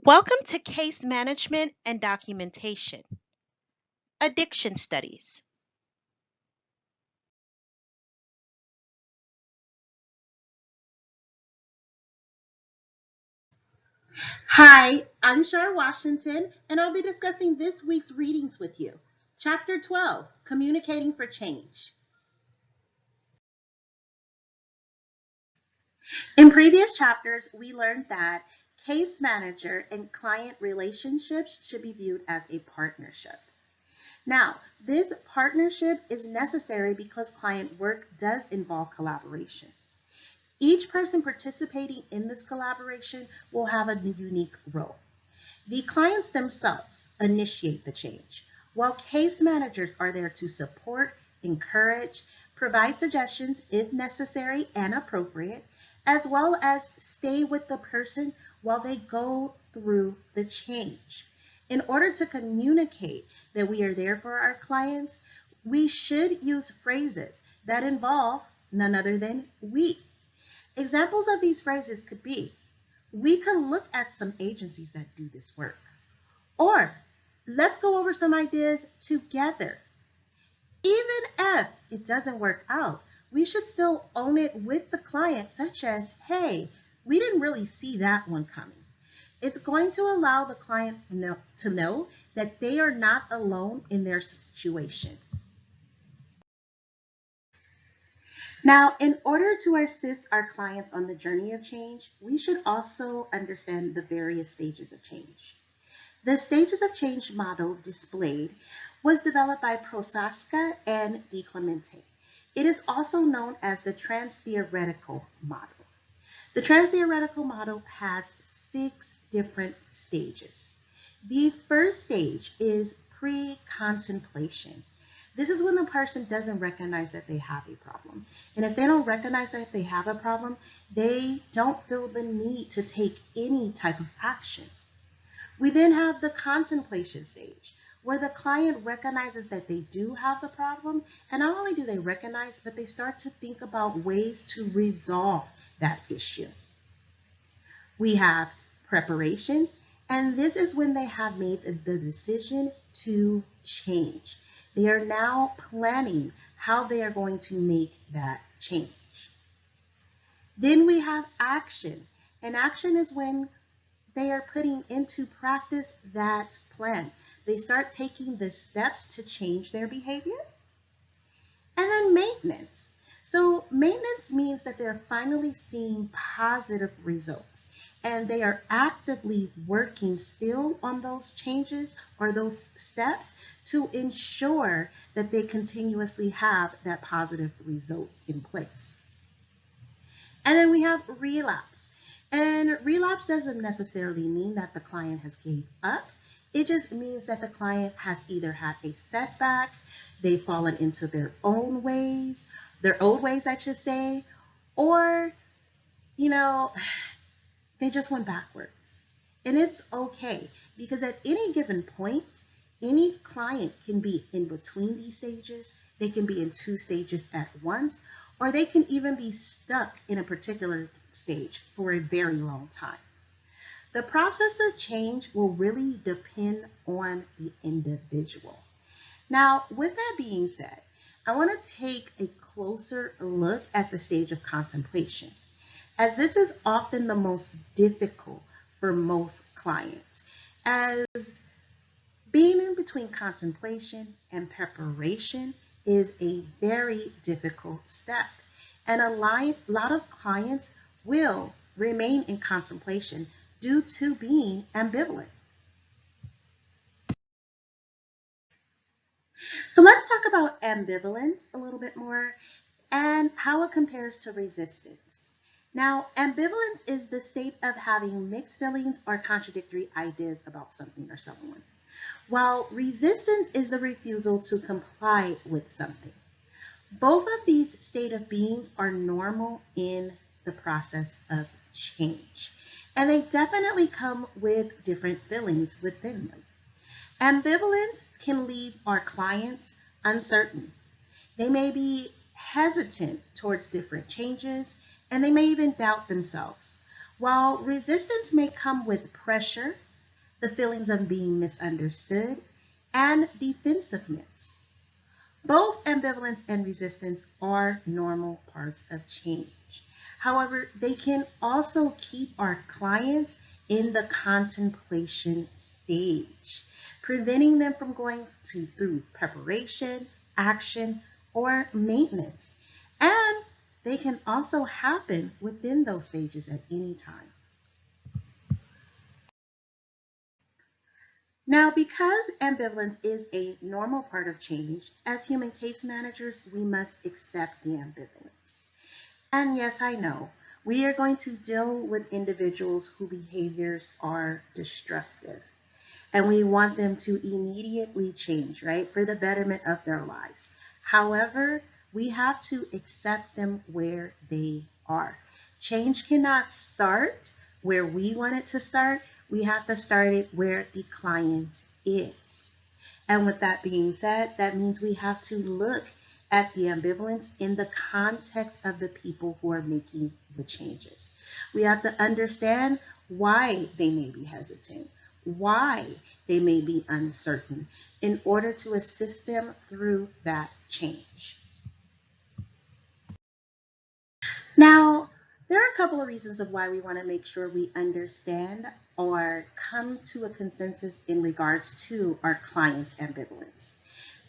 Welcome to Case Management and Documentation, Addiction Studies. Hi, I'm Shar Washington, and I'll be discussing this week's readings with you. Chapter 12, Communicating for Change. In previous chapters, we learned that case manager and client relationships should be viewed as a partnership. Now, this partnership is necessary because client work does involve collaboration. Each person participating in this collaboration will have a unique role. The clients themselves initiate the change, while case managers are there to support, encourage, provide suggestions if necessary and appropriate, as well as stay with the person while they go through the change. In order to communicate that we are there for our clients, we should use phrases that involve none other than we. Examples of these phrases could be, we can look at some agencies that do this work. Or, let's go over some ideas together. Even if it doesn't work out, we should still own it with the client, such as, hey, we didn't really see that one coming. It's going to allow the client to know that they are not alone in their situation. Now, in order to assist our clients on the journey of change, we should also understand the various stages of change. The stages of change model displayed was developed by Prosaska and DiClemente. It is also known as the trans-theoretical model. The trans-theoretical model has 6 different stages. The first stage is pre-contemplation. This is when the person doesn't recognize that they have a problem. And if they don't recognize that they have a problem, they don't feel the need to take any type of action. We then have the contemplation stage, where the client recognizes that they do have the problem, and not only do they recognize, but they start to think about ways to resolve that issue. We have preparation, and this is when they have made the decision to change. They are now planning how they are going to make that change. Then we have action, and action is when they are putting into practice that plan. They start taking the steps to change their behavior. And then maintenance. So maintenance means that they're finally seeing positive results and they are actively working still on those changes or those steps to ensure that they continuously have that positive results in place. And then we have relapse. And relapse doesn't necessarily mean that the client has gave up. It just means that the client has either had a setback, they've fallen into their own ways, their old ways, I should say, or, you know, they just went backwards. And it's okay because at any given point, any client can be in between these stages. They can be in 2 stages at once, or they can even be stuck in a particular stage for a very long time. The process of change will really depend on the individual. Now, with that being said, I want to take a closer look at the stage of contemplation, as this is often the most difficult for most clients, as being in between contemplation and preparation is a very difficult step. And a lot of clients will remain in contemplation due to being ambivalent. So let's talk about ambivalence a little bit more and how it compares to resistance. Now, ambivalence is the state of having mixed feelings or contradictory ideas about something or someone, while resistance is the refusal to comply with something. Both of these state of beings are normal in the process of change, and they definitely come with different feelings within them. Ambivalence can leave our clients uncertain. They may be hesitant towards different changes, and they may even doubt themselves. While resistance may come with pressure, the feelings of being misunderstood, and defensiveness. Both ambivalence and resistance are normal parts of change. However, they can also keep our clients in the contemplation stage, preventing them from going through preparation, action, or maintenance. And they can also happen within those stages at any time. Now, because ambivalence is a normal part of change, as human case managers, we must accept the ambivalence. And yes, I know, we are going to deal with individuals whose behaviors are destructive. And we want them to immediately change, right, for the betterment of their lives. However, we have to accept them where they are. Change cannot start where we want it to start. We have to start it where the client is. And with that being said, that means we have to look at the ambivalence in the context of the people who are making the changes. We have to understand why they may be hesitant, why they may be uncertain, in order to assist them through that change. Now, there are a couple of reasons of why we want to make sure we understand or come to a consensus in regards to our client's ambivalence.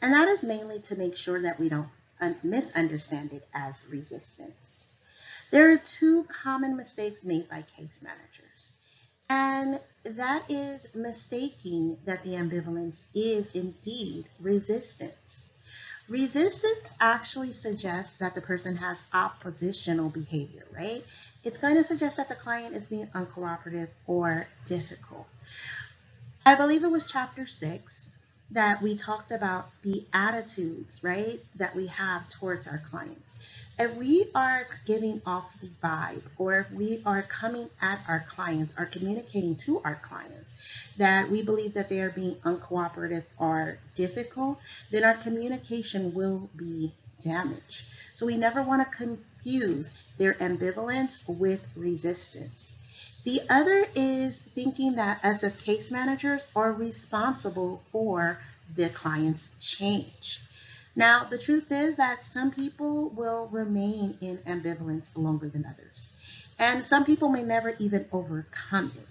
And that is mainly to make sure that we don't misunderstand it as resistance. There are two common mistakes made by case managers. And that is mistaking that the ambivalence is indeed resistance. Resistance actually suggests that the person has oppositional behavior, right? It's going to suggest that the client is being uncooperative or difficult. I believe it was chapter 6 that we talked about the attitudes, right, that we have towards our clients. If we are giving off the vibe, or if we are coming at our clients or communicating to our clients that we believe that they are being uncooperative or difficult, then our communication will be damaged. So we never want to confuse their ambivalence with resistance. The other is thinking that us as case managers are responsible for the client's change. Now, the truth is that some people will remain in ambivalence longer than others, and some people may never even overcome it.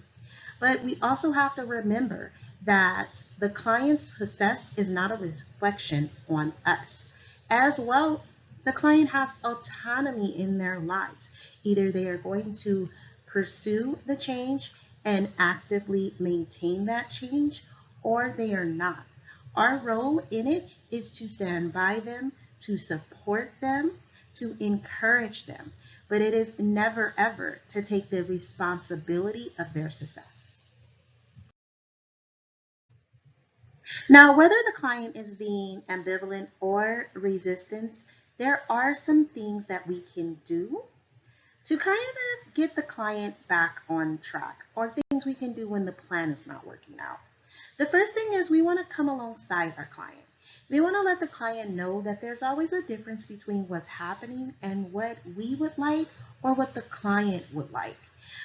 But we also have to remember that the client's success is not a reflection on us. As well, the client has autonomy in their lives. Either they are going to pursue the change and actively maintain that change, or they are not. Our role in it is to stand by them, to support them, to encourage them, but it is never ever to take the responsibility of their success. Now, whether the client is being ambivalent or resistant, there are some things that we can do to kind of get the client back on track, or things we can do when the plan is not working out. The first thing is we want to come alongside our client. We want to let the client know that there's always a difference between what's happening and what we would like or what the client would like.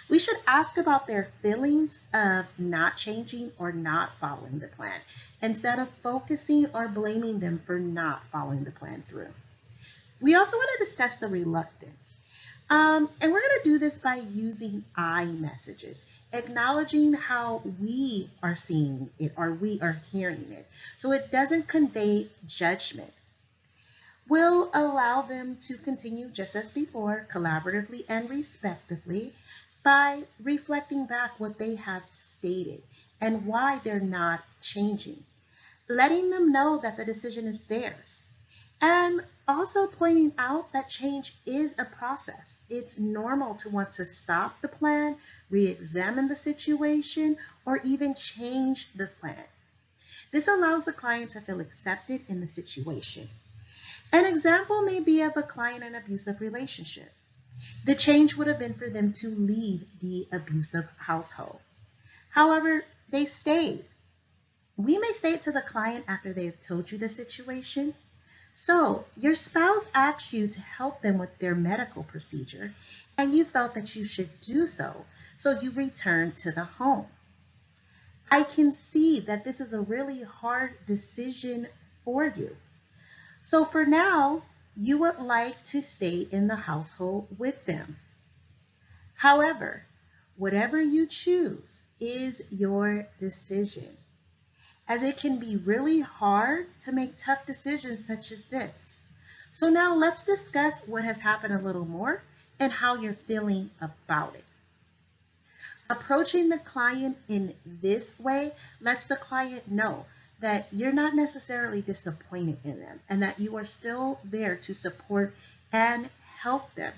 We should ask about their feelings of not changing or not following the plan, instead of focusing or blaming them for not following the plan through. We also want to discuss the reluctance. And we're going to do this by using I messages, acknowledging how we are seeing it or we are hearing it. So it doesn't convey judgment. We'll allow them to continue just as before, collaboratively and respectively, by reflecting back what they have stated and why they're not changing, letting them know that the decision is theirs. And also pointing out that change is a process. It's normal to want to stop the plan, re-examine the situation, or even change the plan. This allows the client to feel accepted in the situation. An example may be of a client in an abusive relationship. The change would have been for them to leave the abusive household. However, they stayed. We may say it to the client after they have told you the situation. So, your spouse asked you to help them with their medical procedure, and you felt that you should do so, so you returned to the home. I can see that this is a really hard decision for you. So for now, you would like to stay in the household with them. However, whatever you choose is your decision, as it can be really hard to make tough decisions such as this. So now let's discuss what has happened a little more and how you're feeling about it. Approaching the client in this way lets the client know that you're not necessarily disappointed in them and that you are still there to support and help them.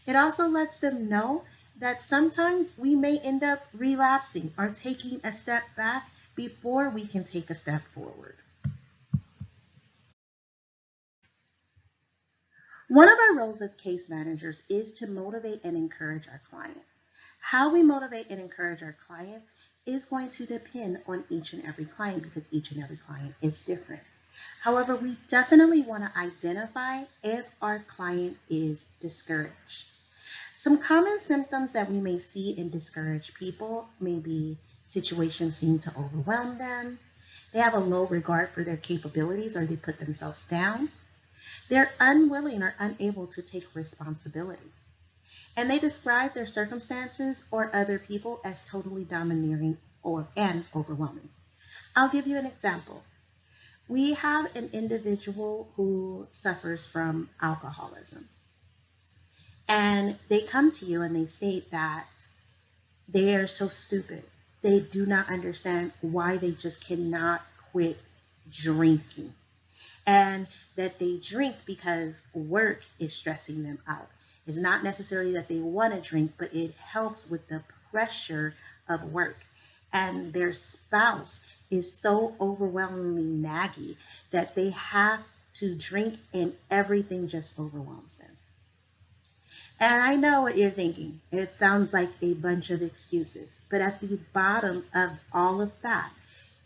It also lets them know that sometimes we may end up relapsing or taking a step back before we can take a step forward. One of our roles as case managers is to motivate and encourage our client. How we motivate and encourage our client is going to depend on each and every client because each and every client is different. However, we definitely want to identify if our client is discouraged. Some common symptoms that we may see in discouraged people may be situations seem to overwhelm them, they have a low regard for their capabilities or they put themselves down, they're unwilling or unable to take responsibility, and they describe their circumstances or other people as totally domineering and overwhelming. I'll give you an example. We have an individual who suffers from alcoholism, and they come to you and they state that they are so stupid. They do not understand why they just cannot quit drinking, and that they drink because work is stressing them out. It's not necessarily that they want to drink, but it helps with the pressure of work. And their spouse is so overwhelmingly naggy that they have to drink and everything just overwhelms them. And I know what you're thinking. It sounds like a bunch of excuses. But at the bottom of all of that,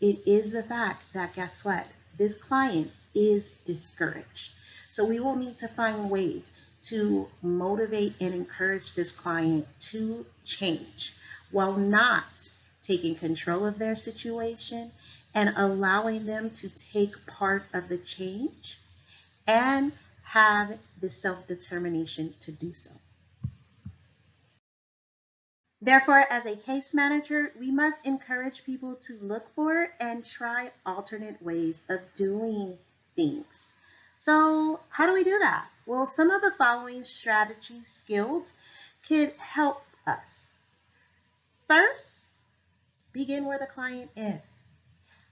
it is the fact that guess what? This client is discouraged. So we will need to find ways to motivate and encourage this client to change while not taking control of their situation and allowing them to take part of the change and have the self-determination to do so. Therefore, as a case manager, we must encourage people to look for and try alternate ways of doing things. So how do we do that? Well, some of the following strategy skills could help us. First, begin where the client is.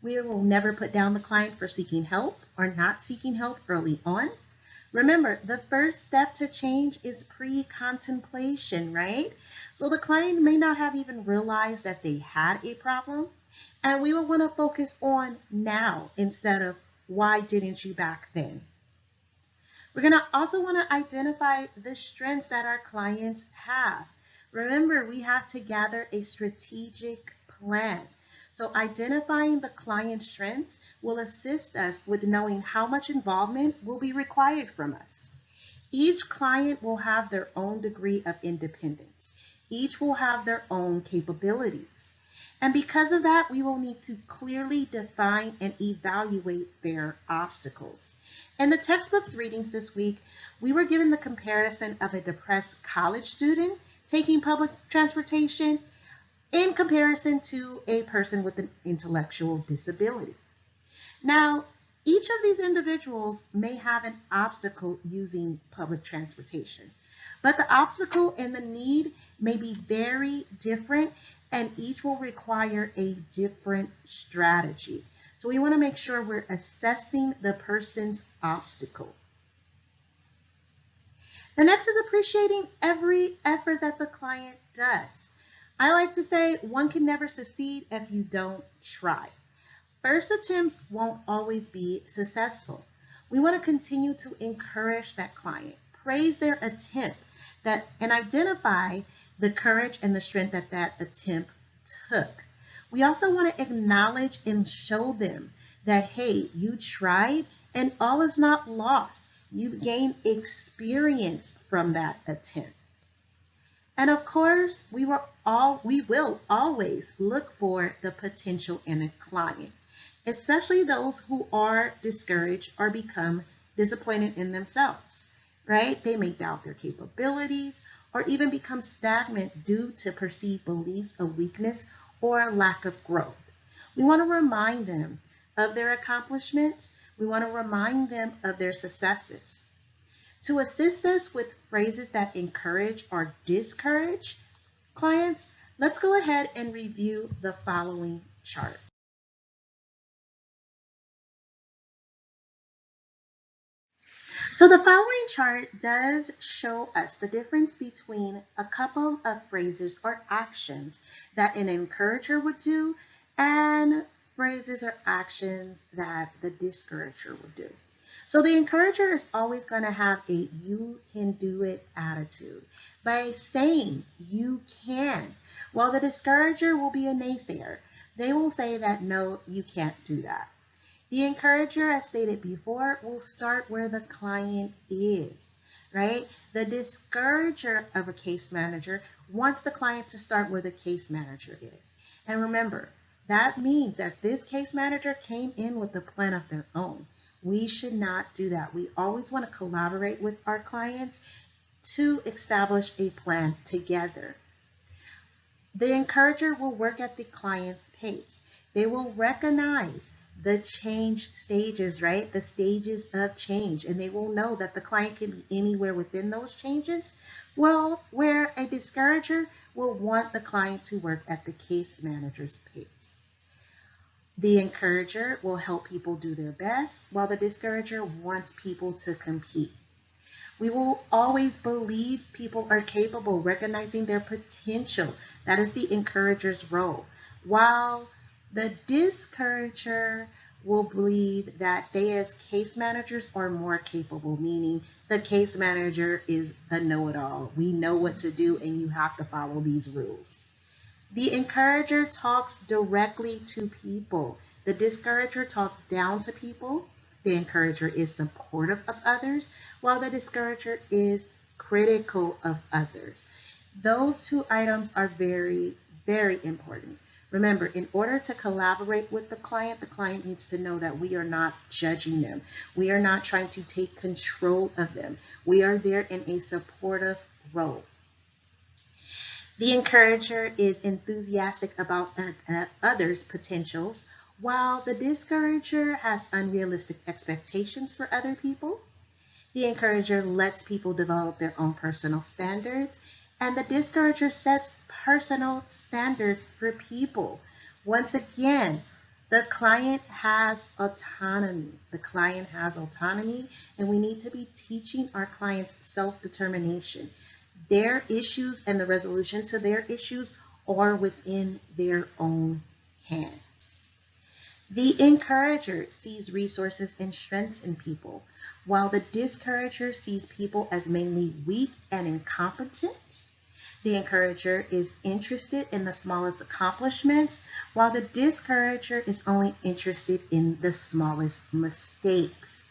We will never put down the client for seeking help or not seeking help early on. Remember, the first step to change is pre-contemplation, right? So the client may not have even realized that they had a problem, and we will want to focus on now instead of why didn't you back then. We're going to also want to identify the strengths that our clients have. Remember, we have to gather a strategic plan. So identifying the client's strengths will assist us with knowing how much involvement will be required from us. Each client will have their own degree of independence. Each will have their own capabilities. And because of that, we will need to clearly define and evaluate their obstacles. In the textbooks readings this week, we were given the comparison of a depressed college student taking public transportation in comparison to a person with an intellectual disability. Now, each of these individuals may have an obstacle using public transportation, but the obstacle and the need may be very different, and each will require a different strategy. So we want to make sure we're assessing the person's obstacle. The next is appreciating every effort that the client does. I like to say one can never succeed if you don't try. First attempts won't always be successful. We want to continue to encourage that client, praise their attempt, and identify the courage and the strength that that attempt took. We also want to acknowledge and show them that, hey, you tried and all is not lost. You've gained experience from that attempt. And of course, we will always look for the potential in a client, especially those who are discouraged or become disappointed in themselves, right? They may doubt their capabilities or even become stagnant due to perceived beliefs of weakness or lack of growth. We want to remind them of their accomplishments. We want to remind them of their successes. To assist us with phrases that encourage or discourage clients, let's go ahead and review the following chart. So the following chart does show us the difference between a couple of phrases or actions that an encourager would do and phrases or actions that the discourager would do. So the encourager is always going to have a you can do it attitude by saying you can, while the discourager will be a naysayer. They will say that no, you can't do that. The encourager, as stated before, will start where the client is, right? The discourager of a case manager wants the client to start where the case manager is. And remember, that means that this case manager came in with a plan of their own. We should not do that. We always want to collaborate with our clients to establish a plan together. The encourager will work at the client's pace. They will recognize the change stages, right? The stages of change, and they will know that the client can be anywhere within those changes. Well, where a discourager will want the client to work at the case manager's pace. The encourager will help people do their best, while the discourager wants people to compete. We will always believe people are capable, recognizing their potential. That is the encourager's role. While the discourager will believe that they as case managers are more capable, meaning the case manager is a know-it-all. We know what to do and you have to follow these rules. The encourager talks directly to people. The discourager talks down to people. The encourager is supportive of others, while the discourager is critical of others. Those two items are very, very important. Remember, in order to collaborate with the client needs to know that we are not judging them. We are not trying to take control of them. We are there in a supportive role. The encourager is enthusiastic about others' potentials, while the discourager has unrealistic expectations for other people. The encourager lets people develop their own personal standards, and the discourager sets personal standards for people. Once again, the client has autonomy. The client has autonomy, and we need to be teaching our clients self-determination. Their issues and the resolution to their issues are within their own hands. The encourager sees resources and strengths in people, while the discourager sees people as mainly weak and incompetent. The encourager is interested in the smallest accomplishments, while the discourager is only interested in the smallest mistakes.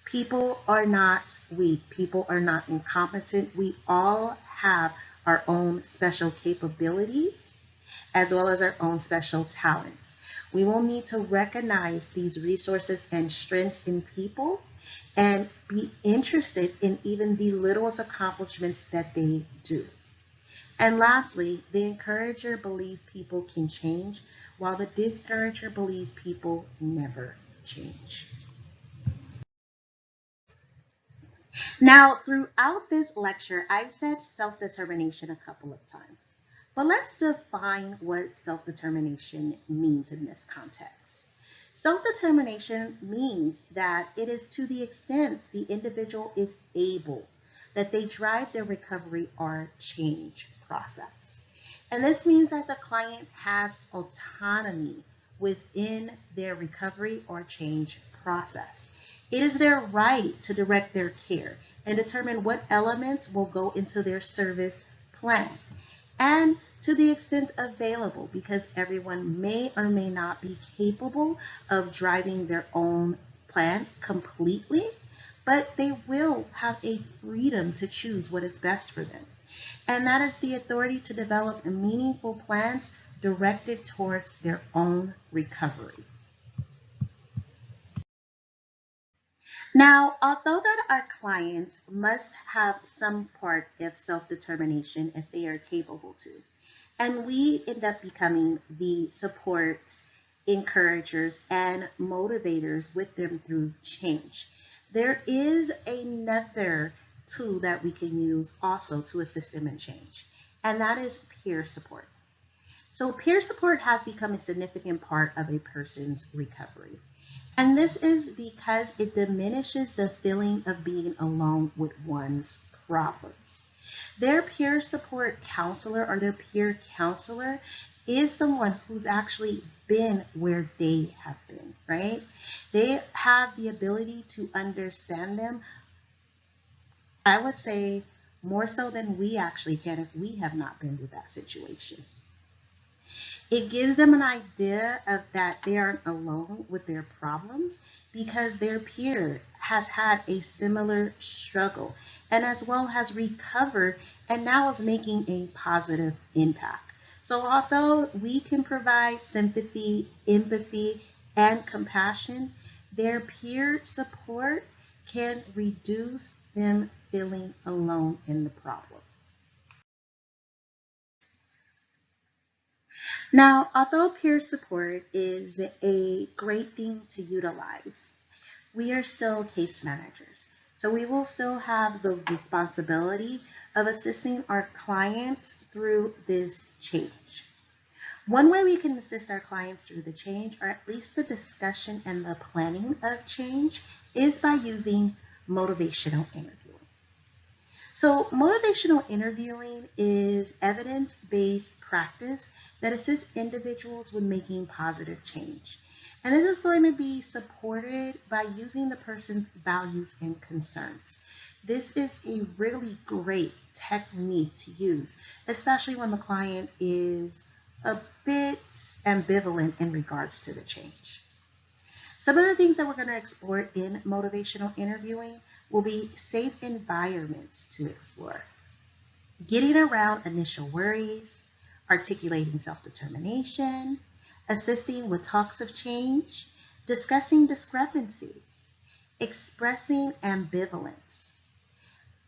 People are not weak. People are not incompetent. We all have our own special capabilities as well as our own special talents. We will need to recognize these resources and strengths in people and be interested in even the littlest accomplishments that they do. And lastly, the encourager believes people can change, while the discourager believes people never change. Now, throughout this lecture, I've said self-determination a couple of times, but let's define what self-determination means in this context. Self-determination means that it is to the extent the individual is able, that they drive their recovery or change process. And this means that the client has autonomy within their recovery or change process. It is their right to direct their care and determine what elements will go into their service plan, and to the extent available, because everyone may or may not be capable of driving their own plan completely, but they will have a freedom to choose what is best for them. and that is the authority to develop meaningful plans directed towards their own recovery. Now, although that our clients must have some part of self-determination if they are capable to, and we end up becoming the support, encouragers, and motivators with them through change, there is another tool that we can use also to assist them in change, and that is peer support. So peer support has become a significant part of a person's recovery. And this is because it diminishes the feeling of being alone with one's problems. Their peer support counselor or their peer counselor is someone who's actually been where they have been, right? They have the ability to understand them, I would say, more so than we actually can if we have not been through that situation. It gives them an idea of that they aren't alone with their problems because their peer has had a similar struggle and as well has recovered and now is making a positive impact. So although we can provide sympathy, empathy, and compassion, their peer support can reduce them feeling alone in the problem. Now, although peer support is a great thing to utilize, we are still case managers. So we will still have the responsibility of assisting our clients through this change. One way we can assist our clients through the change, or at least the discussion and the planning of change, is by using motivational interviewing. So motivational interviewing is evidence-based practice that assists individuals with making positive change. And this is going to be supported by using the person's values and concerns. This is a really great technique to use, especially when the client is a bit ambivalent in regards to the change. Some of the things that we're going to explore in motivational interviewing will be safe environments to explore, getting around initial worries, articulating self-determination, assisting with talks of change, discussing discrepancies, expressing ambivalence,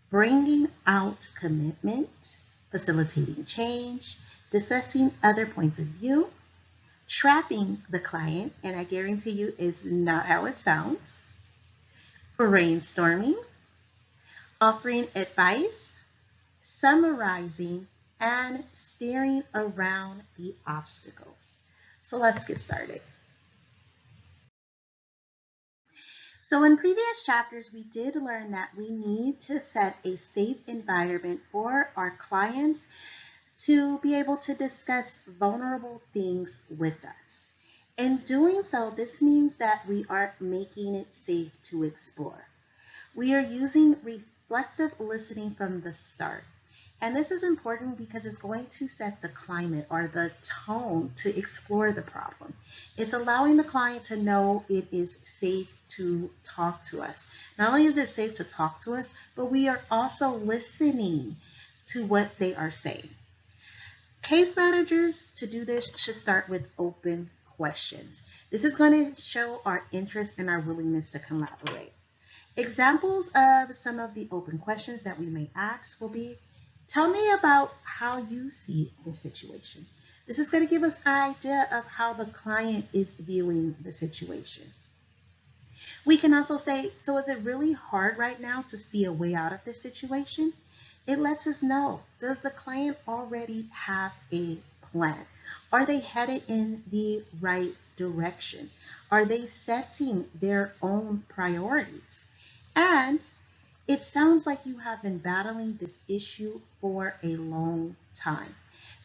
bringing out commitment, facilitating change, discussing other points of view, trapping the client, and I guarantee you it's not how it sounds, brainstorming, offering advice, summarizing, and steering around the obstacles. So let's get started. So in previous chapters, we did learn that we need to set a safe environment for our clients to be able to discuss vulnerable things with us. In doing so, this means that we are making it safe to explore. We are using reflective listening from the start. And this is important because it's going to set the climate or the tone to explore the problem. It's allowing the client to know it is safe to talk to us. Not only is it safe to talk to us, but we are also listening to what they are saying. Case managers, to do this, should start with open questions. This is going to show our interest and our willingness to collaborate. Examples of some of the open questions that we may ask will be, tell me about how you see the situation. This is going to give us an idea of how the client is viewing the situation. We can also say, so is it really hard right now to see a way out of this situation? It lets us know, does the client already have a plan? Are they headed in the right direction? Are they setting their own priorities? And it sounds like you have been battling this issue for a long time.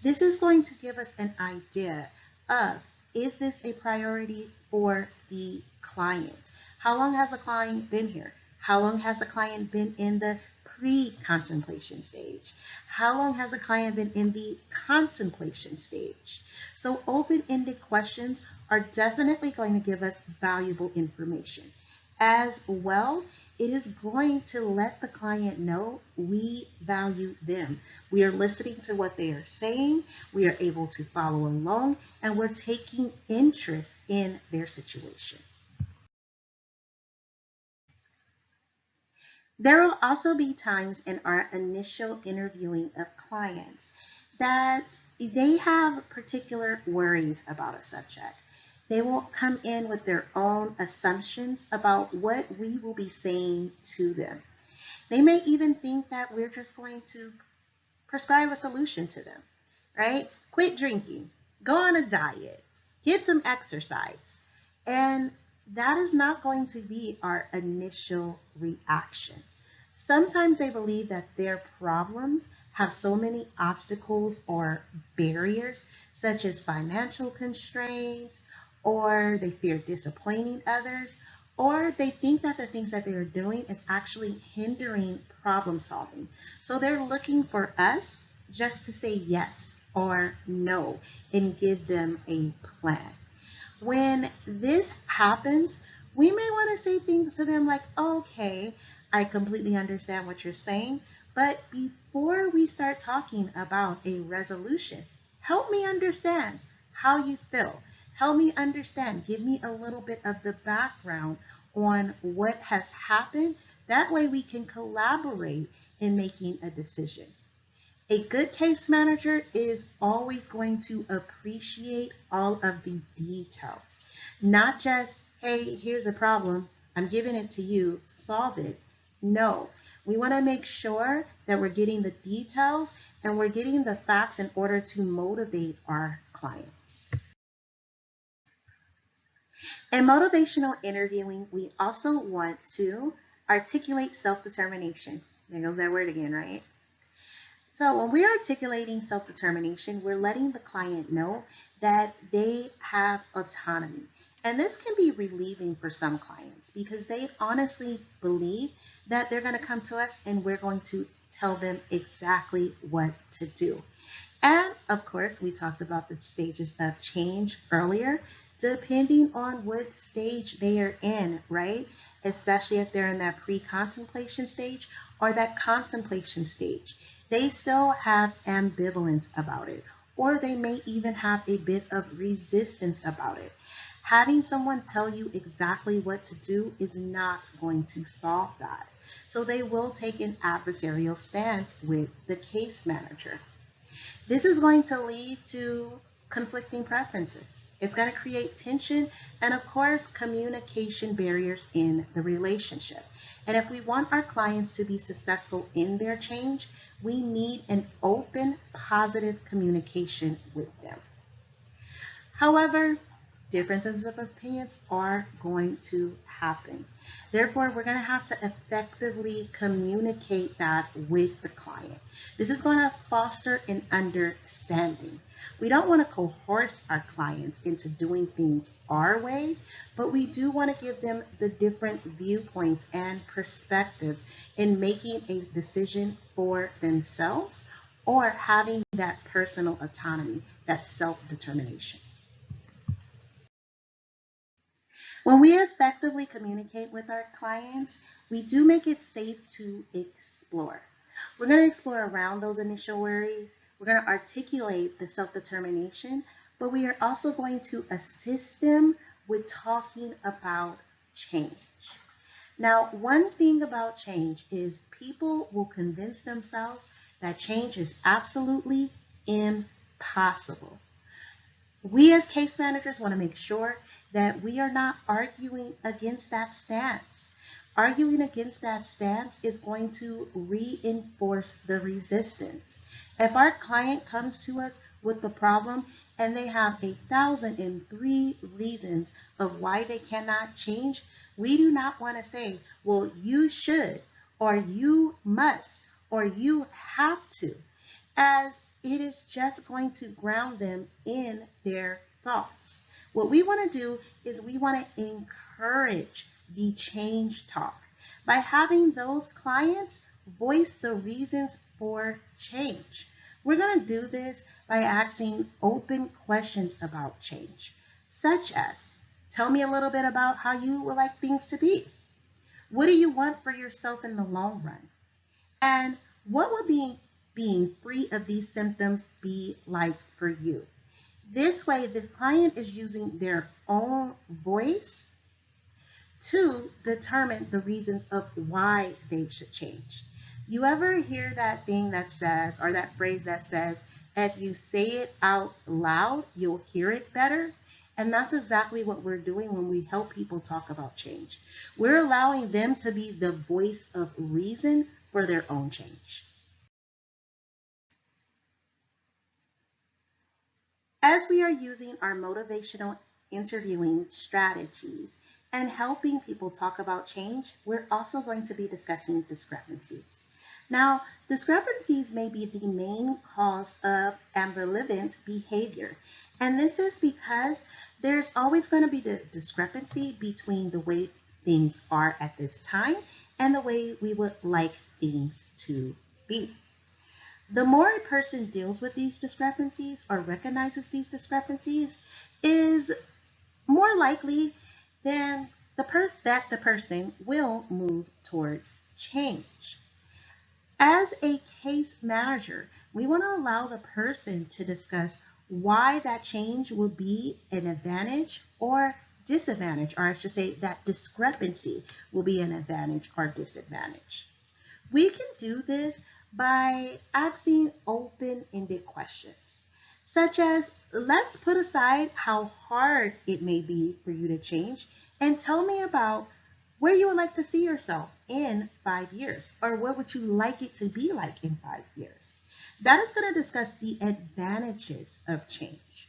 This is going to give us an idea of, is this a priority for the client? How long has the client been here? How long has the client been in the pre-contemplation stage? How long has the client been in the contemplation stage? So open-ended questions are definitely going to give us valuable information. As well, it is going to let the client know we value them. We are listening to what they are saying, we are able to follow along, and we're taking interest in their situation. There will also be times in our initial interviewing of clients that they have particular worries about a subject. They will come in with their own assumptions about what we will be saying to them. They may even think that we're just going to prescribe a solution to them, right? Quit drinking, go on a diet, get some exercise. And that is not going to be our initial reaction. Sometimes they believe that their problems have so many obstacles or barriers, such as financial constraints, or they fear disappointing others, or they think that the things that they're doing is actually hindering problem solving. So they're looking for us just to say yes or no and give them a plan. When this happens, we may want to say things to them like, okay, I completely understand what you're saying, but before we start talking about a resolution, help me understand how you feel. Help me understand. Give me a little bit of the background on what has happened. That way we can collaborate in making a decision. A good case manager is always going to appreciate all of the details, not just, hey, here's a problem, I'm giving it to you, solve it. No, we want to make sure that we're getting the details and we're getting the facts in order to motivate our clients. In motivational interviewing, we also want to articulate self-determination. There goes that word again, right? So when we're articulating self-determination, we're letting the client know that they have autonomy. And this can be relieving for some clients because they honestly believe that they're going to come to us and we're going to tell them exactly what to do. And of course, we talked about the stages of change earlier, depending on what stage they are in, right? Especially if they're in that pre-contemplation stage or that contemplation stage. They still have ambivalence about it, or they may even have a bit of resistance about it. Having someone tell you exactly what to do is not going to solve that. So they will take an adversarial stance with the case manager. This is going to lead to conflicting preferences. It's going to create tension and, of course, communication barriers in the relationship. And if we want our clients to be successful in their change, we need an open, positive communication with them. However, differences of opinions are going to happen. Therefore, we're going to have to effectively communicate that with the client. This is going to foster an understanding. We don't want to coerce our clients into doing things our way, but we do want to give them the different viewpoints and perspectives in making a decision for themselves or having that personal autonomy, that self-determination. When we effectively communicate with our clients, we do make it safe to explore. We're going to explore around those initial worries. We're going to articulate the self-determination, but we are also going to assist them with talking about change. Now, one thing about change is people will convince themselves that change is absolutely impossible. We as case managers want to make sure that we are not arguing against that stance. Arguing against that stance is going to reinforce the resistance. If our client comes to us with the problem and they have 1,003 reasons of why they cannot change, we do not want to say, well, you should, or you must, or you have to, as it is just going to ground them in their thoughts. What we want to do is we want to encourage the change talk by having those clients voice the reasons for change. We're going to do this by asking open questions about change, such as, tell me a little bit about how you would like things to be. What do you want for yourself in the long run? And what would being free of these symptoms be like for you? This way, the client is using their own voice to determine the reasons of why they should change. You ever hear that thing that says, or that phrase that says, if you say it out loud, you'll hear it better? And that's exactly what we're doing when we help people talk about change. We're allowing them to be the voice of reason for their own change. As we are using our motivational interviewing strategies and helping people talk about change, we're also going to be discussing discrepancies. Now, discrepancies may be the main cause of ambivalent behavior. And this is because there's always going to be the discrepancy between the way things are at this time and the way we would like things to be. The more a person deals with these discrepancies or recognizes these discrepancies is more likely than the person will move towards change. As a case manager, we want to allow the person to discuss why that change will be an advantage or disadvantage, or I should say that discrepancy will be an advantage or disadvantage. We can do this by asking open-ended questions, such as, let's put aside how hard it may be for you to change and tell me about where you would like to see yourself in 5 years, or what would you like it to be like in 5 years. That is going to discuss the advantages of change.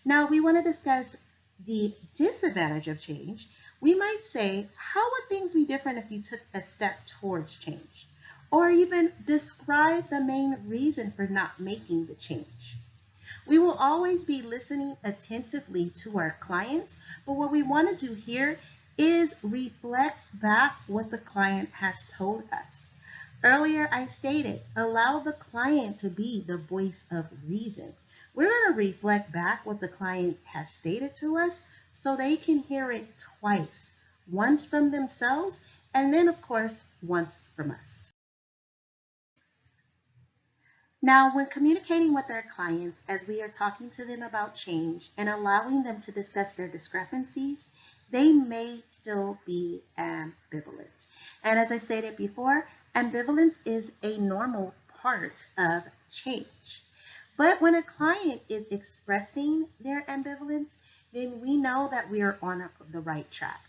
Now, we want to discuss the disadvantage of change. We might say, how would things be different if you took a step towards change? Or even describe the main reason for not making the change. We will always be listening attentively to our clients, but what we want to do here is reflect back what the client has told us. Earlier, I stated, allow the client to be the voice of reason. We're going to reflect back what the client has stated to us so they can hear it twice, once from themselves, and then, of course, once from us. Now, when communicating with our clients, as we are talking to them about change and allowing them to discuss their discrepancies, they may still be ambivalent. And as I stated before, ambivalence is a normal part of change. But when a client is expressing their ambivalence, then we know that we are on the right track.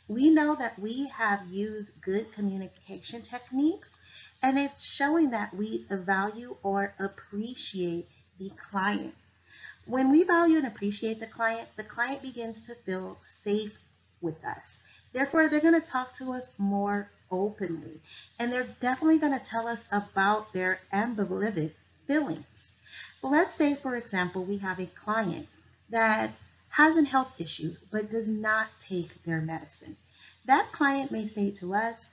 We know that we have used good communication techniques, and it's showing that we value or appreciate the client. When we value and appreciate the client begins to feel safe with us. Therefore, they're going to talk to us more openly, and they're definitely going to tell us about their ambivalent feelings. Let's say, for example, we have a client that has a health issue but does not take their medicine. That client may say to us,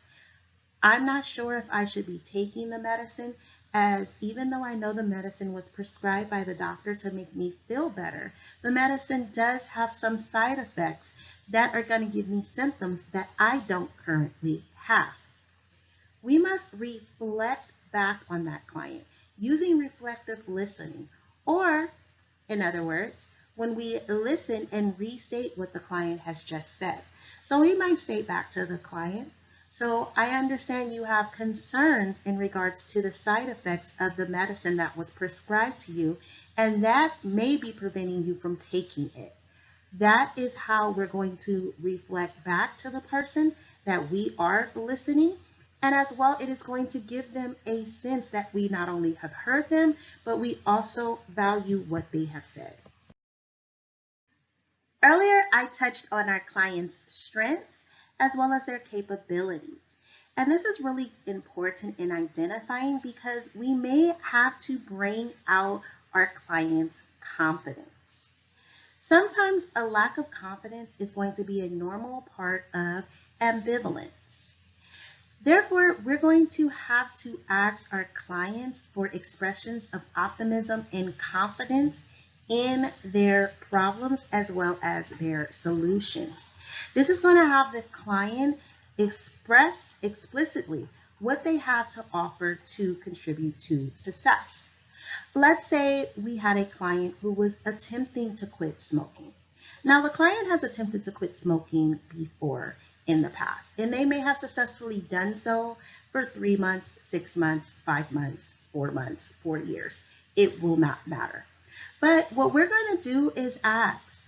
I'm not sure if I should be taking the medicine, as even though I know the medicine was prescribed by the doctor to make me feel better, the medicine does have some side effects that are going to give me symptoms that I don't currently have. We must reflect back on that client using reflective listening, or in other words, when we listen and restate what the client has just said. So we might state back to the client, so I understand you have concerns in regards to the side effects of the medicine that was prescribed to you, and that may be preventing you from taking it. That is how we're going to reflect back to the person that we are listening. And as well, it is going to give them a sense that we not only have heard them, but we also value what they have said. Earlier, I touched on our clients' strengths as well as their capabilities. And this is really important in identifying because we may have to bring out our clients' confidence. Sometimes a lack of confidence is going to be a normal part of ambivalence. Therefore, we're going to have to ask our clients for expressions of optimism and confidence in their problems as well as their solutions. This is going to have the client express explicitly what they have to offer to contribute to success. Let's say we had a client who was attempting to quit smoking. Now, the client has attempted to quit smoking before in the past, and they may have successfully done so for 3 months, 6 months, 5 months, 4 months, 4 years. It will not matter. But what we're going to do is ask,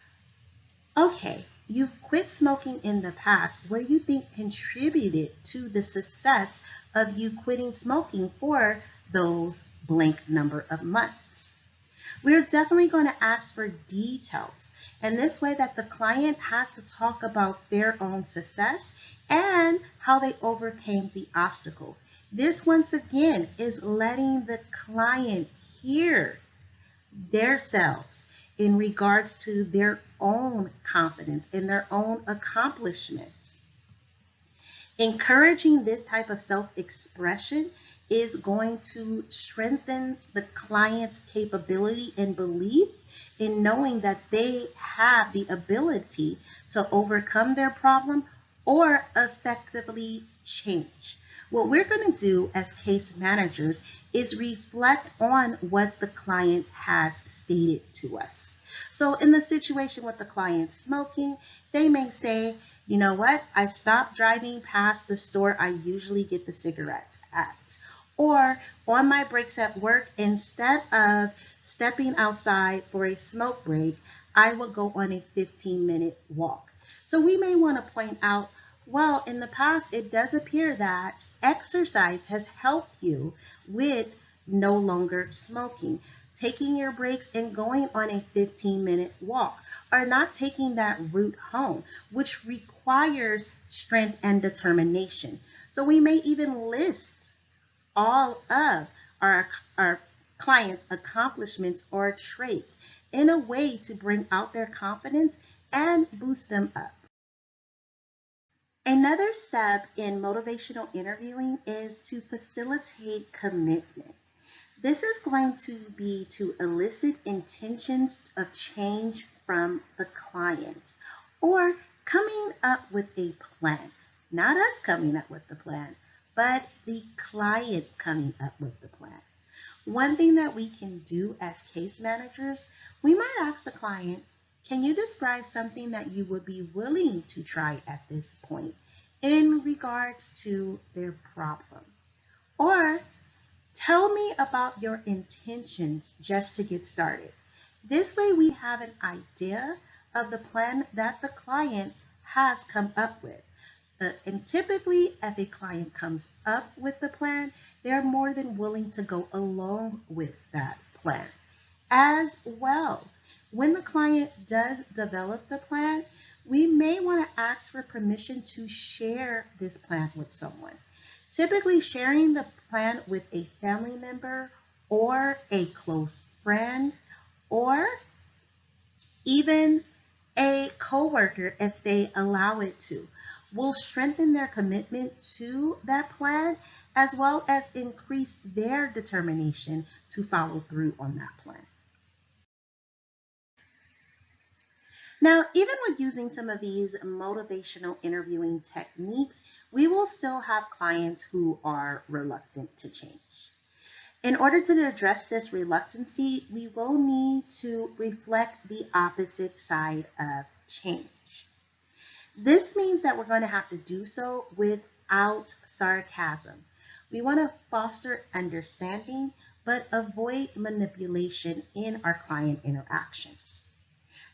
okay, you've quit smoking in the past. What do you think contributed to the success of you quitting smoking for those blank number of months? We're definitely going to ask for details, and this way that the client has to talk about their own success and how they overcame the obstacle. This, once again, is letting the client hear themselves in regards to their own confidence and their own accomplishments. Encouraging this type of self-expression is going to strengthen the client's capability and belief in knowing that they have the ability to overcome their problem or effectively change. What we're going to do as case managers is reflect on what the client has stated to us. So in the situation with the client smoking, they may say, you know what, I stopped driving past the store I usually get the cigarettes at. Or on my breaks at work, instead of stepping outside for a smoke break, I will go on a 15-minute walk. So we may want to point out, well, in the past, it does appear that exercise has helped you with no longer smoking. Taking your breaks and going on a 15-minute walk, or not taking that route home, which requires strength and determination. So we may even list all of our clients' accomplishments or traits in a way to bring out their confidence and boost them up. Another step in motivational interviewing is to facilitate commitment. This is going to be to elicit intentions of change from the client or coming up with a plan. Not us coming up with the plan, but the client coming up with the plan. One thing that we can do as case managers, we might ask the client, can you describe something that you would be willing to try at this point in regards to their problem? Or tell me about your intentions just to get started. This way we have an idea of the plan that the client has come up with. And typically, if a client comes up with the plan, they're more than willing to go along with that plan. As well, when the client does develop the plan, we may want to ask for permission to share this plan with someone. Typically, sharing the plan with a family member or a close friend or even a coworker, if they allow it to, will strengthen their commitment to that plan as well as increase their determination to follow through on that plan. Now, even with using some of these motivational interviewing techniques, we will still have clients who are reluctant to change. In order to address this reluctancy, we will need to reflect the opposite side of change. This means that we're going to have to do so without sarcasm. We want to foster understanding, but avoid manipulation in our client interactions.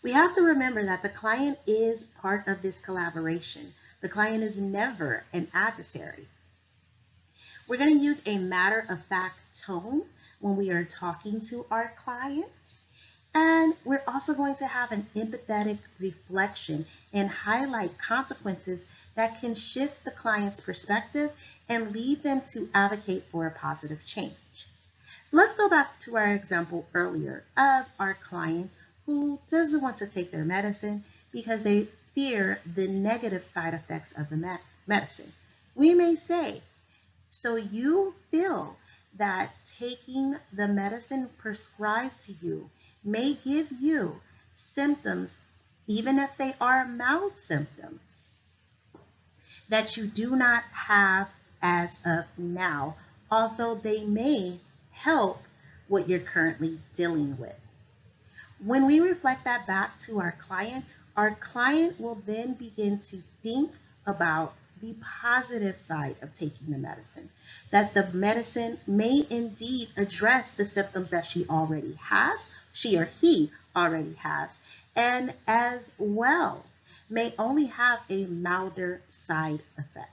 We have to remember that the client is part of this collaboration. The client is never an adversary. We're going to use a matter-of-fact tone when we are talking to our client. And we're also going to have an empathetic reflection and highlight consequences that can shift the client's perspective and lead them to advocate for a positive change. Let's go back to our example earlier of our client who doesn't want to take their medicine because they fear the negative side effects of the medicine. We may say, so you feel that taking the medicine prescribed to you may give you symptoms, even if they are mild symptoms. that you do not have as of now, although they may help what you're currently dealing with. When we reflect that back to our client will then begin to think about the positive side of taking the medicine, that the medicine may indeed address the symptoms that she or he already has, and as well may only have a milder side effect.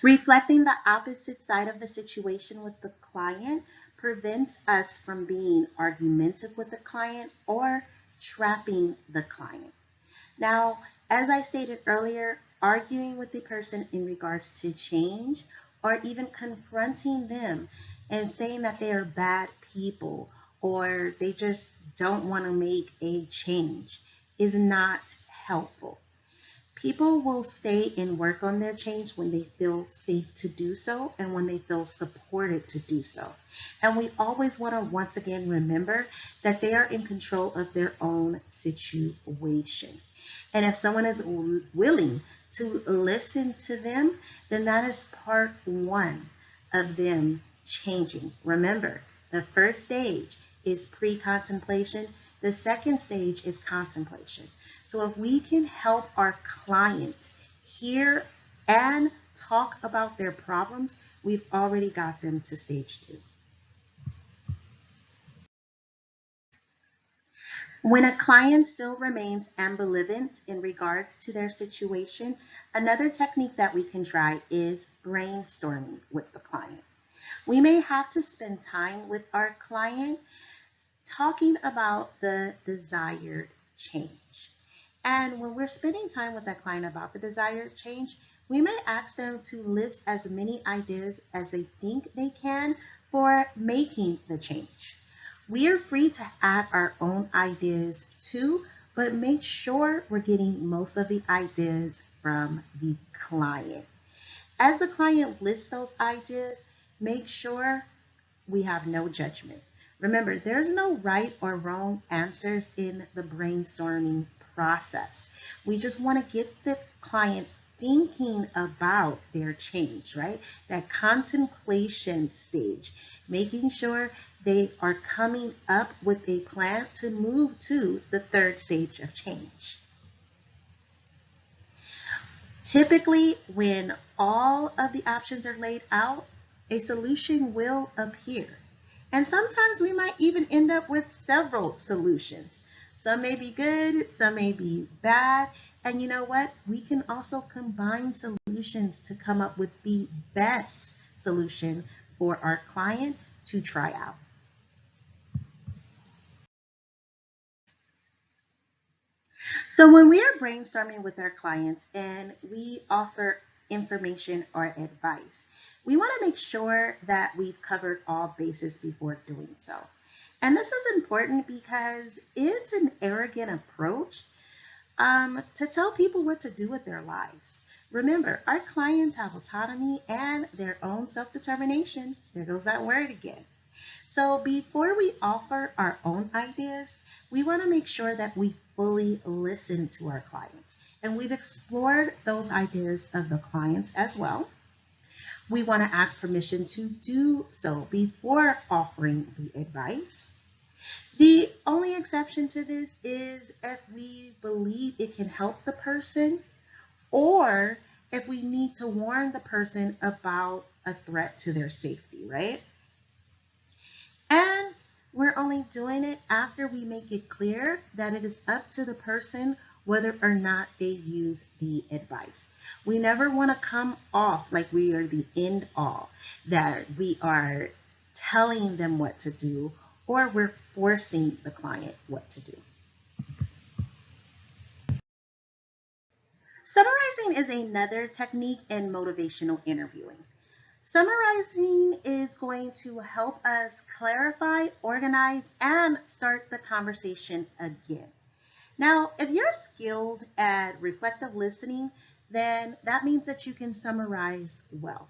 Reflecting the opposite side of the situation with the client prevents us from being argumentative with the client or trapping the client. Now, as I stated earlier, arguing with the person in regards to change or even confronting them and saying that they are bad people or they just don't want to make a change is not helpful. People will stay and work on their change when they feel safe to do so and when they feel supported to do so. And we always want to once again remember that they are in control of their own situation. And if someone is willing to listen to them, then that is part one of them changing. Remember, the first stage is pre-contemplation. The second stage is contemplation. So if we can help our client hear and talk about their problems, we've already got them to stage two. When a client still remains ambivalent in regards to their situation, another technique that we can try is brainstorming with the client. We may have to spend time with our client talking about the desired change. And when we're spending time with that client about the desired change, we may ask them to list as many ideas as they think they can for making the change. We are free to add our own ideas too, but make sure we're getting most of the ideas from the client. As the client lists those ideas, make sure we have no judgment. Remember, there's no right or wrong answers in the brainstorming process. We just want to get the client thinking about their change, right? That contemplation stage, making sure they are coming up with a plan to move to the third stage of change. Typically, when all of the options are laid out, a solution will appear. And sometimes we might even end up with several solutions. Some may be good, some may be bad. And you know what? We can also combine solutions to come up with the best solution for our client to try out. So when we are brainstorming with our clients and we offer information or advice, we want to make sure that we've covered all bases before doing so. And this is important because it's an arrogant approach to tell people what to do with their lives. Remember, our clients have autonomy and their own self-determination. There goes that word again. So before we offer our own ideas, we want to make sure that we fully listen to our clients. And we've explored those ideas of the clients as well. We want to ask permission to do so before offering the advice. The only exception to this is if we believe it can help the person or if we need to warn the person about a threat to their safety, right? And we're only doing it after we make it clear that it is up to the person whether or not they use the advice. We never want to come off like we are the end all, that we are telling them what to do or we're forcing the client what to do. Summarizing is another technique in motivational interviewing. Summarizing is going to help us clarify, organize, and start the conversation again. Now, if you're skilled at reflective listening, then that means that you can summarize well.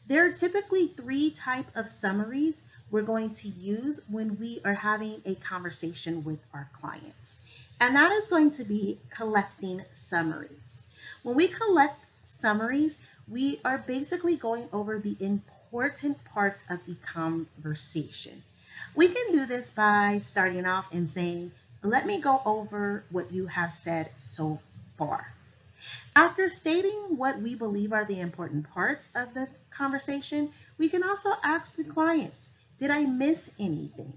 There are typically three types of summaries we're going to use when we are having a conversation with our clients. and that is going to be collecting summaries. When we collect summaries, we are basically going over the important parts of the conversation. We can do this by starting off and saying, let me go over what you have said so far. After stating what we believe are the important parts of the conversation, we can also ask the clients, did I miss anything?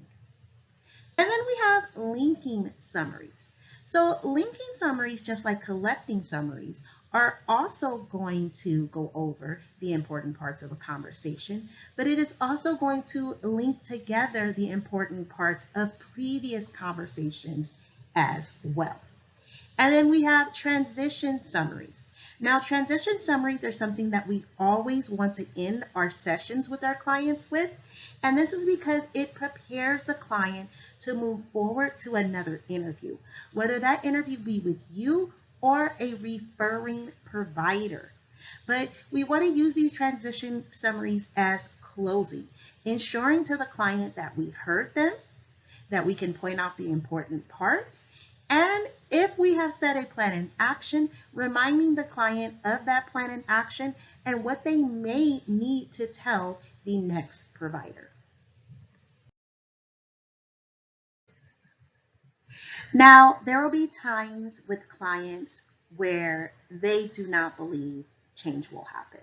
And then we have linking summaries. So linking summaries, just like collecting summaries, are also going to go over the important parts of a conversation, but it is also going to link together the important parts of previous conversations as well. And then we have transition summaries. Now, transition summaries are something that we always want to end our sessions with our clients with. And this is because it prepares the client to move forward to another interview, whether that interview be with you or a referring provider. But we want to use these transition summaries as closing, ensuring to the client that we heard them, that we can point out the important parts, and if we have set a plan in action, reminding the client of that plan in action and what they may need to tell the next provider. Now, there will be times with clients where they do not believe change will happen.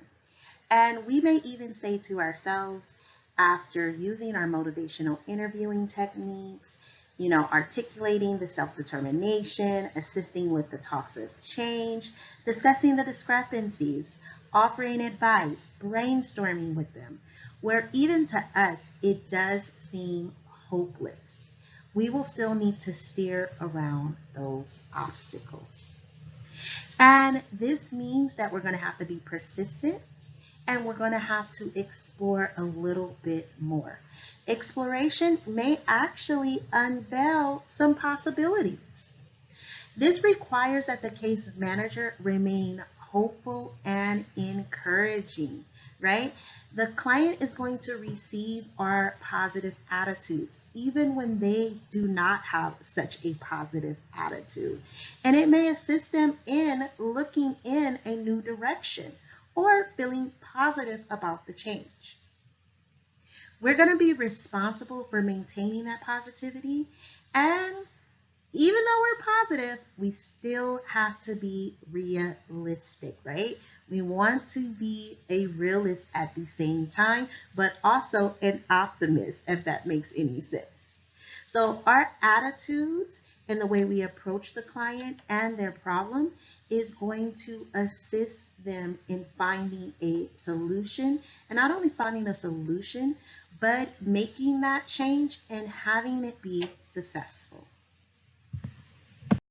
And we may even say to ourselves, after using our motivational interviewing techniques, articulating the self-determination, assisting with the talks of change, discussing the discrepancies, offering advice, brainstorming with them, where even to us, it does seem hopeless. We will still need to steer around those obstacles. And this means that we're going to have to be persistent and we're going to have to explore a little bit more. Exploration may actually unveil some possibilities. This requires that the case manager remain hopeful and encouraging, right? The client is going to receive our positive attitudes, even when they do not have such a positive attitude. And it may assist them in looking in a new direction or feeling positive about the change. We're going to be responsible for maintaining that positivity, and even though we're positive, we still have to be realistic, right? We want to be a realist at the same time, but also an optimist, if that makes any sense. So our attitudes and the way we approach the client and their problem is going to assist them in finding a solution, and not only finding a solution, but making that change and having it be successful.